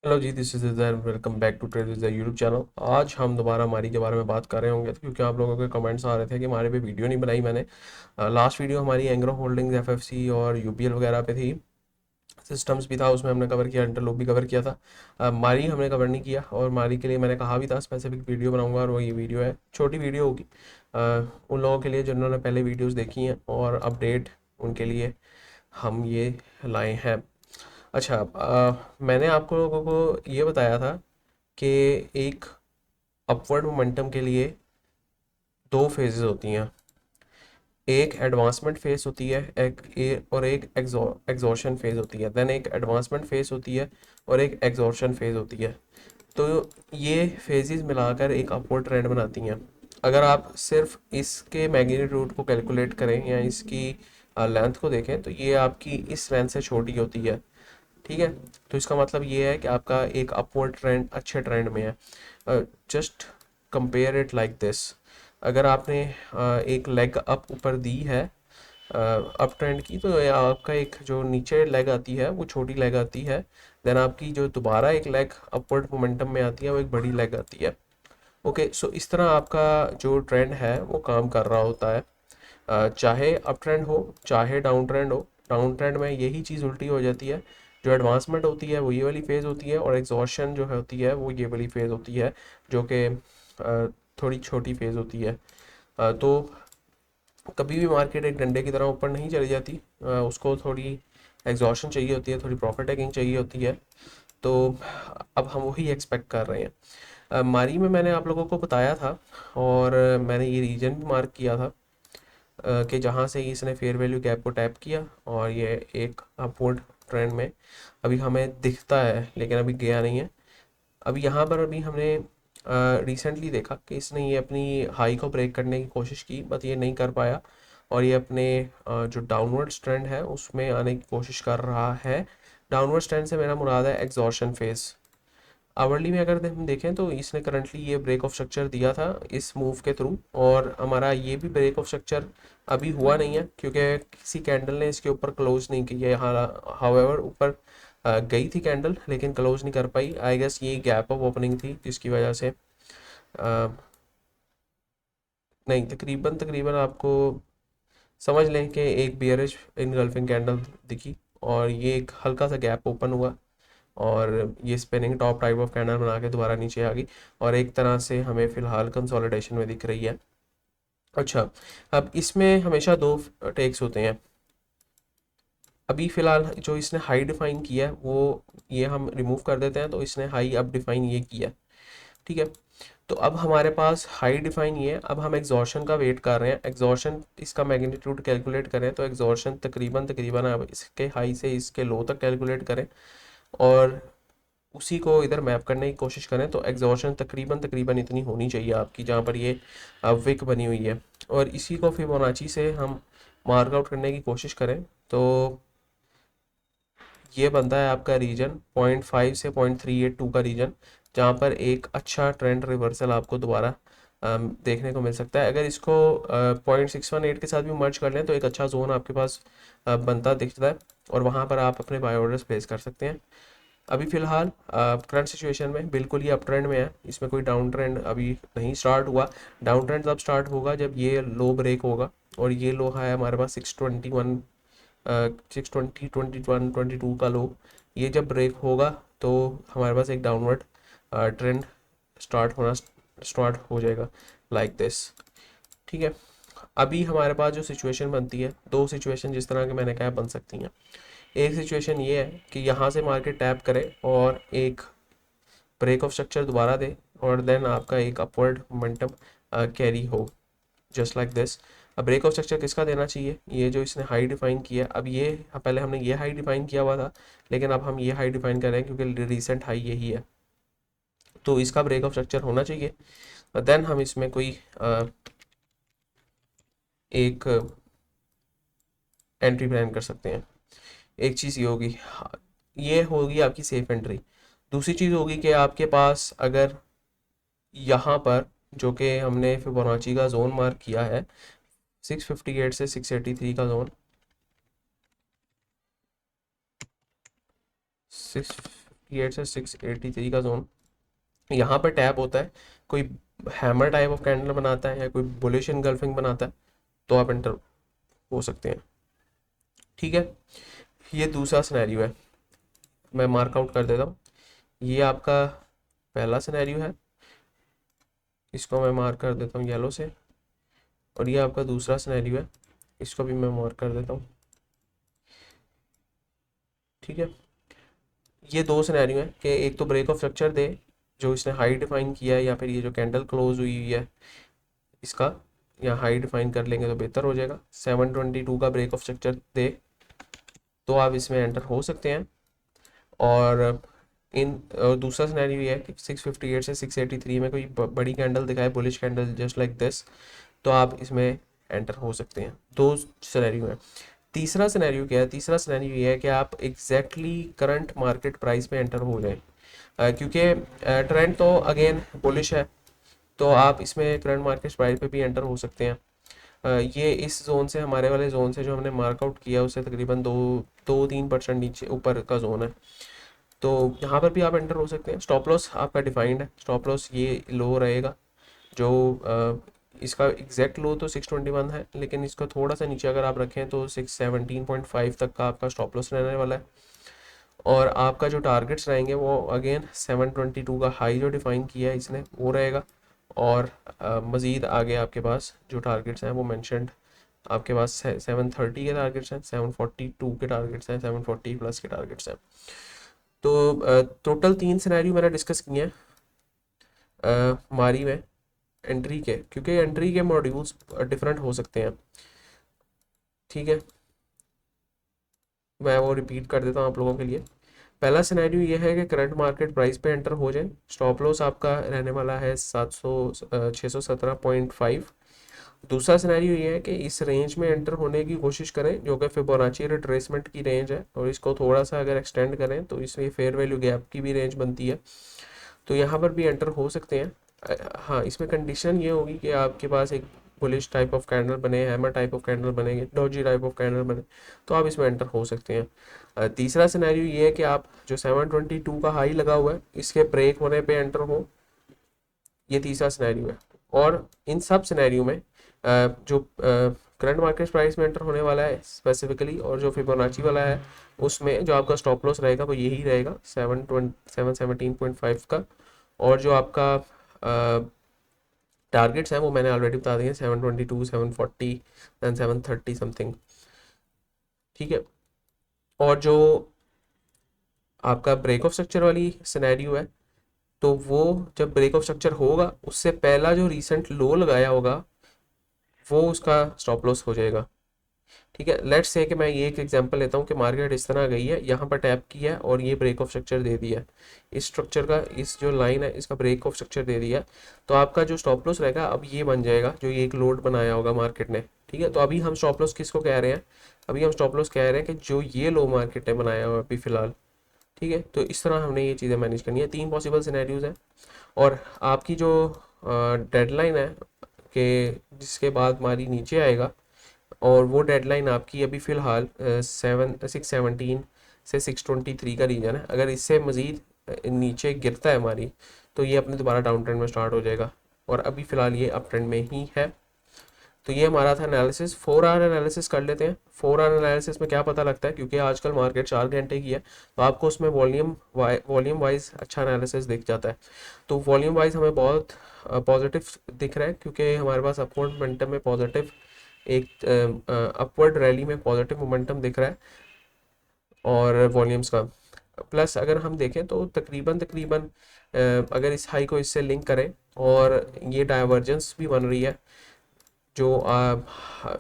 Hello ji, this is Izar. Welcome back to trade with the YouTube channel. आज हम दोबारा हमारी के बारे में बात कर रहे होंगे क्योंकि आप लोगों के कमेंट्स आ रहे थे कि हमारे पे वीडियो नहीं बनाई मैंने। लास्ट वीडियो हमारी एंग्रो होल्डिंग्स, एफएफसी और यूपीएल वगैरह पे थी। सिस्टम्स भी था, उसमें हमने कवर किया, इंटरलूप भी कवर किया था। मारी हमने कवर नहीं किया, और मारी के लिए मैंने कहा भी था स्पेसिफिक वीडियो बनाऊंगा, और वो ये वीडियो है। छोटी वीडियो होगी उन लोगों के लिए जिन्होंने पहले वीडियोस देखी हैं, और अपडेट उनके लिए हम ये लाए हैं। अच्छा, मैंने आपको लोगों को ये बताया था कि एक अपवर्ड मोमेंटम के लिए दो फेजेस होती हैं। एक एडवांसमेंट फेज होती है, और एक एग्जॉर्शन फेज होती है। देन एक एडवांसमेंट फेज होती है और एक एग्जॉर्शन फेज होती है। तो ये फेजेस मिलाकर एक अपवर्ड ट्रेंड बनाती हैं। अगर आप सिर्फ इसके मैग्नीट्यूड को कैलकुलेट करें या इसकी लेंथ को देखें, तो ये आपकी इस लेंथ से छोटी होती है। ठीक है। तो इसका मतलब ये है कि आपका एक अपवर्ड ट्रेंड अच्छे ट्रेंड में है। Just compare it like this. अगर आपने एक लेग अप ऊपर दी है अप ट्रेंड की, तो ये आपका एक जो नीचे लेग आती है वो छोटी लेग आती है। देन आपकी जो दोबारा एक लेग अपवर्ड मोमेंटम में आती है वो एक बड़ी लेग आती है। ओके, सो इस तरह आपका जो ट्रेंड है वो काम कर रहा होता है। चाहे अप ट्रेंड हो चाहे डाउन ट्रेंड हो। डाउन ट्रेंड में यही चीज़ उल्टी हो जाती है। जो एडवांसमेंट होती है वो ये वाली फेज़ होती है, और एग्जॉशन जो है होती है वो ये वाली फेज़ होती है, जो कि थोड़ी छोटी फेज़ होती है। तो कभी भी मार्केट एक डंडे की तरह ऊपर नहीं चली जाती। उसको थोड़ी एग्जॉशन चाहिए होती है, थोड़ी प्रॉफिट टेकिंग चाहिए होती है। तो अब हम वही एक्सपेक्ट कर रहे हैं। मारी में मैंने आप लोगों को बताया था, और मैंने ये रीजन भी मार्क किया था कि जहाँ से इसने फेयर वैल्यू गैप को टैप किया, और ये एक अपवर्ड ट्रेंड में अभी हमें दिखता है, लेकिन अभी गया नहीं है। अभी यहाँ पर अभी हमने रिसेंटली देखा कि इसने ये अपनी हाई को ब्रेक करने की कोशिश की, बट ये नहीं कर पाया। और ये अपने जो डाउनवर्ड ट्रेंड है उसमें आने की कोशिश कर रहा है। डाउनवर्ड ट्रेंड से मेरा मुराद है एग्जॉर्शन फेज। आवरली में अगर हम देखें तो इसने करंटली ये ब्रेक ऑफ स्ट्रक्चर दिया था इस मूव के थ्रू, और हमारा ये भी ब्रेक ऑफ स्ट्रक्चर अभी हुआ नहीं है क्योंकि किसी कैंडल ने इसके ऊपर क्लोज नहीं किया है। हाउएवर ऊपर गई थी कैंडल, लेकिन क्लोज नहीं कर पाई। आई गेस ये गैप ऑफ ओपनिंग थी जिसकी वजह से नहीं, तकरीबन तकरीबन आपको समझ लें कि एक बियरिश इनगल्फिंग कैंडल दिखी, और ये एक हल्का सा गैप ओपन हुआ, और ये spinning top type of candle बना के दोबारा नीचे आ गई, और एक तरह से हमें फिलहाल कंसोलिडेशन में दिख रही है। अच्छा, अब इसमें हमेशा दो टेक्स होते हैं। अभी फिलहाल जो इसने हाई डिफाइन किया है वो ये हम रिमूव कर देते हैं, तो इसने हाई अब डिफाइन ये किया। ठीक है। तो अब हमारे पास हाई डिफाइन ये है। अब हम एग्जॉर्शन का वेट कर रहे हैं। एग्जॉर्शन इसका मैग्नीट्यूड कैलकुलेट करें तो एग्जॉर्शन तकरीबन तकरीबन अब इसके हाई से इसके लो तक कैलकुलेट करें, और उसी को इधर मैप करने की कोशिश करें, तो एग्जॉर्शन तकरीबन तकरीबन इतनी होनी चाहिए आपकी, जहाँ पर ये विक बनी हुई है। और इसी को फिबोनाची से हम मार्क आउट करने की कोशिश करें, तो ये बनता है आपका रीजन 0.5 से 0.382 का रीजन, जहाँ पर एक अच्छा ट्रेंड रिवर्सल आपको दोबारा देखने को मिल सकता है। अगर इसको 0.618 के साथ भी मर्ज कर लें तो एक अच्छा जोन आपके पास बनता दिखता है, और वहाँ पर आप अपने बाय ऑर्डर्स प्लेस कर सकते हैं। अभी फ़िलहाल करंट सिचुएशन में बिल्कुल ये अप ट्रेंड में है, इसमें कोई डाउन ट्रेंड अभी नहीं स्टार्ट हुआ। डाउन ट्रेंड तब स्टार्ट होगा जब ये लो ब्रेक होगा, और ये लो है हमारे पास 621, 620, 21, 22 का लो। ये जब ब्रेक होगा तो हमारे पास एक डाउनवर्ड ट्रेंड स्टार्ट हो जाएगा लाइक दिस। ठीक है। अभी हमारे पास जो सिचुएशन बनती है, दो सिचुएशन जिस तरह के मैंने कहा बन सकती हैं। एक सिचुएशन ये है कि यहाँ से मार्केट टैप करे और एक ब्रेक ऑफ स्ट्रक्चर दोबारा दे, और देन आपका एक अपवर्ड मोमेंटम कैरी हो, जस्ट लाइक दिस। अब ब्रेक ऑफ स्ट्रक्चर किसका देना चाहिए? ये जो इसने हाई डिफाइन किया। अब ये पहले हमने ये हाई डिफाइन किया हुआ था, लेकिन अब हम ये हाई डिफाइन कर रहे हैं क्योंकि रिसेंट हाई यही है, तो इसका ब्रेक ऑफ स्ट्रक्चर होना चाहिए। देन हम इसमें कोई एक एंट्री प्लान कर सकते हैं। एक चीज़ ये होगी, ये होगी आपकी सेफ एंट्री। दूसरी चीज़ होगी कि आपके पास अगर यहाँ पर जो कि हमने फिबोनाची का जोन मार्क किया है 658 से 683 का जोन, 658 से 683 का जोन, यहाँ पर टैप होता है, कोई हैमर टाइप ऑफ कैंडल बनाता है या कोई बुलिश इनगल्फिंग बनाता है, तो आप एंटर हो सकते हैं। ठीक है, ये दूसरा सिनेरियो है, मैं मार्क आउट कर देता हूँ। ये आपका पहला सिनेरियो है, इसको मैं मार्क कर देता हूँ येलो से, और ये आपका दूसरा सिनेरियो है, इसको भी मैं मार्क कर देता हूँ। ठीक है, ये दो सिनेरियो है कि एक तो ब्रेक ऑफ स्ट्रक्चर दे जो इसने हाई डिफाइन किया है, या फिर ये जो कैंडल क्लोज हुई हुई है इसका या हाई डिफाइन कर लेंगे तो बेहतर हो जाएगा। 722 का ब्रेक ऑफ स्ट्रक्चर दे तो आप इसमें एंटर हो सकते हैं। और दूसरा सिनेरियो ये है कि 658 से 683 में कोई बड़ी कैंडल दिखाए, bullish candle just like this, तो आप इसमें एंटर हो सकते हैं। दो सिनेरियो है। तीसरा सिनेरियो क्या है? तीसरा सिनेरियो ये है कि आप एग्जैक्टली करंट मार्केट प्राइस में एंटर हो जाएं, क्योंकि ट्रेंड तो अगेन बुलिश है, तो आप इसमें करंट मार्केट प्राइस पे भी एंटर हो सकते हैं। ये इस जोन से, हमारे वाले जोन से जो हमने मार्कआउट किया उससे तकरीबन 2-3% नीचे ऊपर का जोन है, तो यहाँ पर भी आप एंटर हो सकते हैं। स्टॉप लॉस आपका डिफाइंड है, स्टॉप लॉस ये लो रहेगा, जो इसका एग्जैक्ट लो तो 621 है, लेकिन इसको थोड़ा सा नीचे अगर आप रखें तो 617.5 तक का आपका स्टॉप लॉस रहने वाला है। और आपका जो टारगेट्स रहेंगे वो अगेन 722 का हाई जो डिफाइन किया है इसने वो रहेगा, और मज़ीद आगे आपके पास जो टारगेट्स हैं वो मैंशनड आपके पास 730 के टारगेट्स हैं, 742 के टारगेट्स हैं, 740 प्लस के टारगेट्स हैं। तो टोटल 3 सिनेरियो मैंने डिस्कस किए हैं मारी में एंट्री के, क्योंकि एंट्री के मॉड्यूल्स डिफरेंट हो सकते हैं। ठीक है, मैं वो रिपीट कर देता हूँ आप लोगों के लिए। पहला सिनेरियो ये है कि करंट मार्केट प्राइस पे एंटर हो जाए, स्टॉप लॉस आपका रहने वाला है 617.5। दूसरा सिनेरियो ये है कि इस रेंज में एंटर होने की कोशिश करें जो कि फिबोनाची रिट्रेसमेंट की रेंज है, और इसको थोड़ा सा अगर एक्सटेंड करें तो इसमें फेयर वैल्यू गैप की भी रेंज बनती है, तो यहाँ पर भी एंटर हो सकते हैं। हाँ, इसमें कंडीशन ये होगी कि आपके पास एक बुलिश टाइप ऑफ कैंडल बने, हैमर टाइप ऑफ कैंडल बनेंगे, डॉजी टाइप ऑफ कैंडल बने, तो आप इसमें एंटर हो सकते हैं। तीसरा सिनेरियो ये है कि आप जो 722 का हाई लगा हुआ है इसके ब्रेक होने पे एंटर हो, ये तीसरा सिनेरियो है। और इन सब सिनेरियो में जो करंट मार्केट प्राइस में एंटर होने वाला है स्पेसिफिकली, और जो फिबोनाची वाला है उसमें जो आपका स्टॉप लॉस रहेगा वो यही रहेगा 717.5 का, और जो आपका टारगेट्स हैं वो मैंने ऑलरेडी बता दिए, 722, 740 दैन 730 समथिंग। ठीक है, और जो आपका ब्रेक ऑफ स्ट्रक्चर वाली सिनेरियो है, तो वो जब ब्रेक ऑफ स्ट्रक्चर होगा उससे पहला जो रीसेंट लो लगाया होगा वो उसका स्टॉप लॉस हो जाएगा। ठीक है, लेट्स से कि मैं ये एक एग्जांपल लेता हूँ कि मार्केट इस तरह गई है, यहाँ पर टैप किया है और ये ब्रेक ऑफ स्ट्रक्चर दे दिया है, इस स्ट्रक्चर का, इस जो लाइन है इसका ब्रेक ऑफ स्ट्रक्चर दे दिया है, तो आपका जो स्टॉप लॉस रहेगा अब ये बन जाएगा जो ये एक लोड बनाया होगा मार्केट ने। ठीक है, तो अभी हम स्टॉप लॉस किसको कह रहे हैं? अभी हम स्टॉप लॉस कह रहे हैं कि जो ये लो मार्केट ने बनाया हुआ अभी फिलहाल। ठीक है, तो इस तरह हमने ये चीज़ें मैनेज करनी है। 3 पॉसिबल सिनेरियोज हैं, और आपकी जो डेडलाइन है कि जिसके बाद हमारी नीचे आएगा, और वो डेडलाइन आपकी अभी फ़िलहाल 617 से 623 का रीजन है। अगर इससे मज़ीद नीचे गिरता है हमारी तो ये अपने दोबारा डाउन ट्रेंड में स्टार्ट हो जाएगा, और अभी फ़िलहाल ये अप ट्रेंड में ही है। तो ये हमारा था एनालिसिस। 4 आवर एनालिसिस कर लेते हैं। 4 आवर एनालिसिस में क्या पता लगता है, क्योंकि आजकल मार्केट 4 घंटे की है तो आपको उसमें वॉल्यूम वाइज अच्छा एनालिसिस दिख जाता है। तो वॉल्यूम वाइज हमें बहुत पॉजिटिव दिख रहा है, क्योंकि हमारे पास अपवर्ड मोमेंटम में पॉजिटिव, एक अपवर्ड रैली में पॉजिटिव मोमेंटम दिख रहा है, और वॉल्यूम्स का प्लस अगर हम देखें तो तकरीबन तकरीबन अगर इस हाई को इससे लिंक करें, और ये डाइवर्जेंस भी बन रही है जो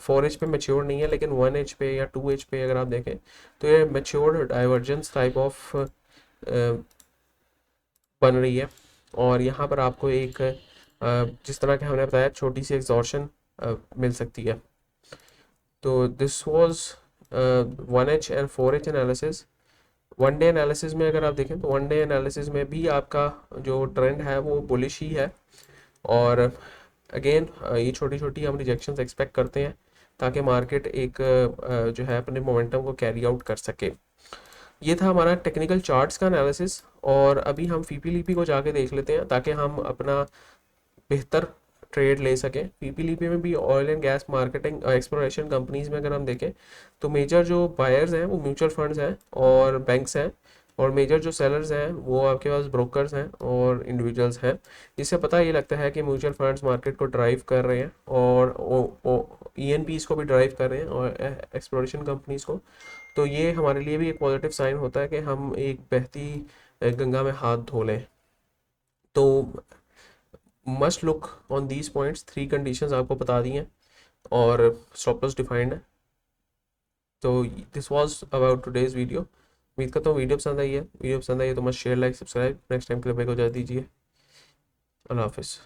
4H पे मेच्योर नहीं है, लेकिन 1H पे या 2H पे अगर आप देखें तो ये मेच्योर डाइवर्जेंस टाइप ऑफ बन रही है। और यहाँ पर आपको एक जिस तरह के हमने बताया छोटी सी एग्जॉर्शन मिल सकती है। तो this was 1H and 4H analysis. 1 day analysis में अगर आप देखें तो 1 डे एनालिसिस में भी आपका जो ट्रेंड है वो बुलिश ही है, और अगेन ये छोटी छोटी हम रिजेक्शंस एक्सपेक्ट करते हैं ताकि मार्केट एक जो है अपने मोमेंटम को कैरी आउट कर सके। ये था हमारा टेक्निकल चार्ट्स का एनालिसिस। और अभी हम फीपीलीपी को जाके देख लेते हैं ताकि हम अपना बेहतर ट्रेड ले सकें। पीपीलीपी में भी oil and gas marketing exploration companies में अगर हम देखें तो मेजर जो बायर्स हैं वो म्यूचुअल फंड्स हैं और बैंक्स हैं, और मेजर जो सेलर्स हैं वो आपके पास ब्रोकर्स हैं और इंडिविजुअल्स हैं। इससे पता ये लगता है कि म्यूचुअल फंड्स मार्केट को ड्राइव कर रहे हैं और ईएनपीज को भी ड्राइव कर रहे हैं और एक्सप्लोरेशन कंपनीज को। तो ये हमारे लिए भी एक पॉजिटिव साइन होता है कि हम एक बहती गंगा में हाथ धो लें। तो must look on these points, 3 conditions आपको बता दी हैं और स्टॉप लॉस डिफाइंड है। तो this was about today's video. उम्मीद करता हूँ वीडियो पसंद आई है। वीडियो पसंद आई है तो मस्त share, like, subscribe. Next time के लिए मेरे को जा दीजिए। अल्लाह हाफिज़।